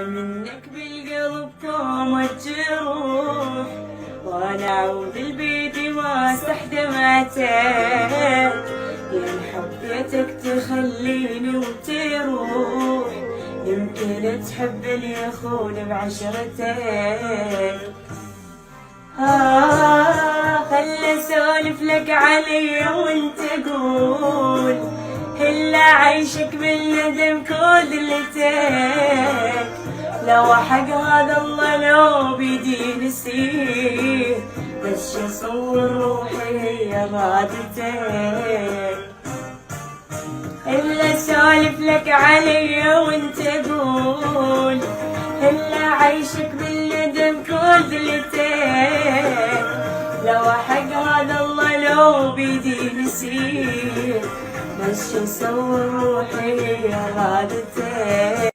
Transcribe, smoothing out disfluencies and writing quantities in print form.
منك بالقلب كومة جروح، وانا اعود البيت ما استحدمتك، يا حبيتك تخليني وتروح، يمكن تحب اللي يخون بعشرتك. خل اسولف لك علي وانت قول، هلا عيشك بالندم كلتك، لو حق هذا الله لو بيدي نسيه، بس اصور روحي هي رادتك. هلا اسولف لك علي وانت قول، هلا عيشك بالندم كلتك، لو حق هذا الله لو بيدي نسيه، بس صور روحي يا غادتك.